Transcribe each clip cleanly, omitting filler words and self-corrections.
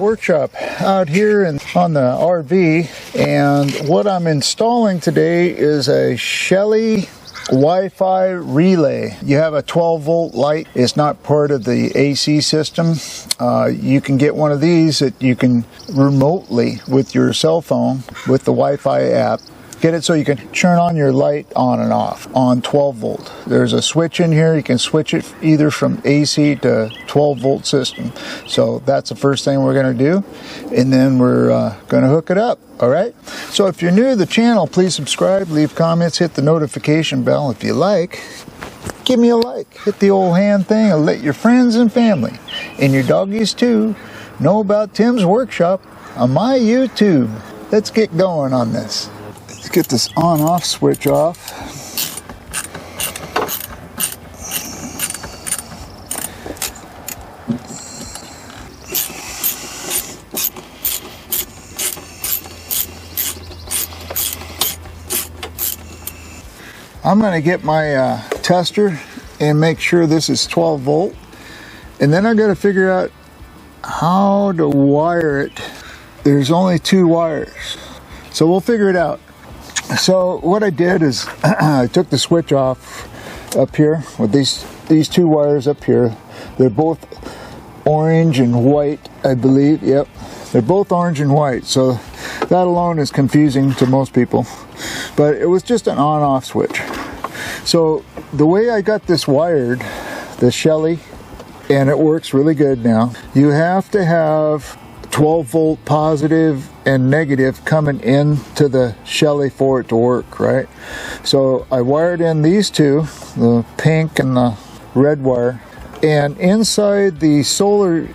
workshop out here on the RV, and what I'm installing today is a Shelly Wi-Fi relay. You have a 12 volt light. It's not part of the AC system. You can get one of these that you can remotely with your cell phone with the Wi-Fi app get it so you can turn on your light on and off on 12 volt. There's a switch in here. You can switch it either from AC to 12 volt system. So that's the first thing we're going to do, and then we're going to hook it up. All right, so if you're new to the channel, please subscribe, leave comments, hit the notification bell. If you like, give me a like, hit the old hand thing, and let your friends and family and your doggies too know about Tim's workshop on my YouTube. Let's get going on this. Let's get this on-off switch off. I'm going to get my tester and make sure this is 12 volt, and then I got to figure out how to wire it. There's only 2 wires, so we'll figure it out. So what I did is I took the switch off up here with these 2 wires up here. They're both orange and white, I believe. Yep, they're both orange and white, so that alone is confusing to most people, but it was just an on-off switch. So the way I got this wired, the Shelly, and it works really good now, you have to have 12 volt positive and negative coming into the Shelly for it to work, right? So I wired in these 2, the pink and the red wire, and inside the solar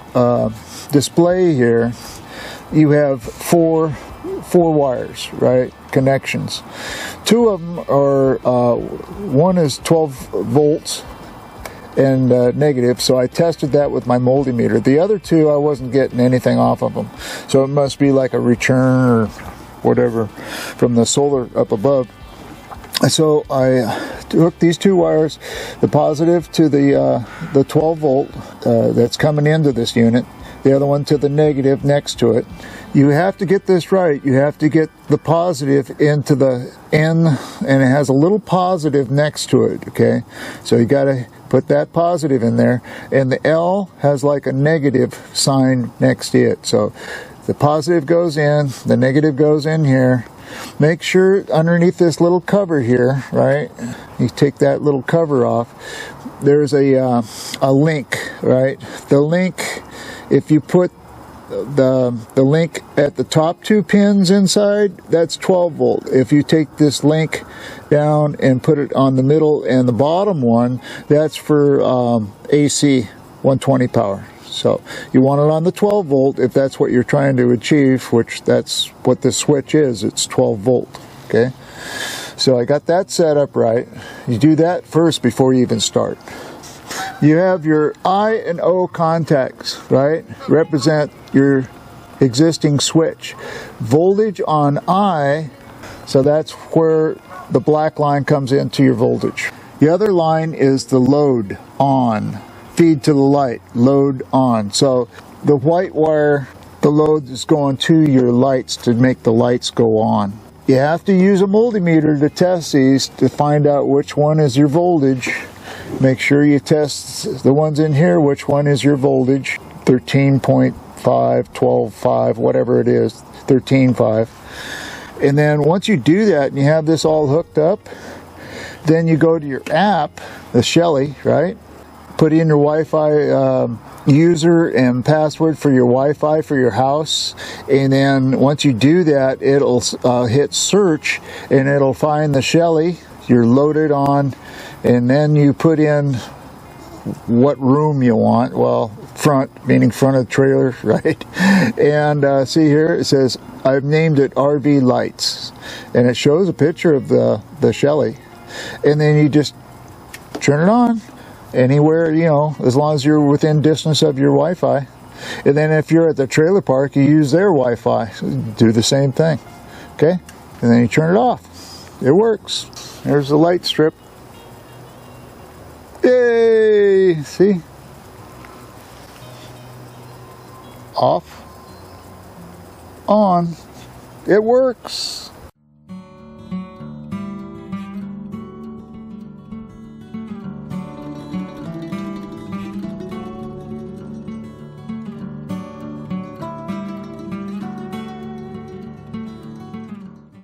display here you have four wires, right? Connections. 2 of them are one is 12 volts and negative, so I tested that with my multimeter. The other 2 I wasn't getting anything off of them, so it must be like a return or whatever from the solar up above. So I took these 2 wires, the positive to the 12 volt that's coming into this unit, the other one to the negative next to it. You have to get this right. You have to get the positive into the N, and it has a little positive next to it, okay? So you got to put that positive in there, and the L has like a negative sign next to it. So the positive goes in, the negative goes in here. Make sure underneath this little cover here, right, you take that little cover off, there's a link, right? The link, if you put the link at the top 2 pins inside, that's 12 volt. If you take this link down and put it on the middle and the bottom one, that's for AC 120 power. So you want it on the 12 volt if that's what you're trying to achieve, which that's what this switch is. It's 12 volt. Okay, so I got that set up right. You do that first before you even start. You have your I and O contacts, right? Represent your existing switch. Voltage on I, so that's where the black line comes into your voltage. The other line is the load on. Feed to the light, load on. So the white wire, the load is going to your lights to make the lights go on. You have to use a multimeter to test these to find out which one is your voltage. Make sure you test the ones in here, which one is your voltage, 13.5, 12.5, whatever it is, 13.5. And then once you do that and you have this all hooked up, then you go to your app, the Shelly, right? Put in your Wi-Fi user and password for your Wi-Fi for your house, and then once you do that, it'll hit search and it'll find the Shelly. You're loaded on, and then you put in what room you want. Well, front, meaning front of the trailer, right? And see here, it says, I've named it RV Lights, and it shows a picture of the Shelly. And then you just turn it on anywhere, you know, as long as you're within distance of your Wi-Fi. And then if you're at the trailer park, you use their Wi-Fi. Do the same thing, okay? And then you turn it off. It works. There's the light strip. Yay! See? Off. on. It works.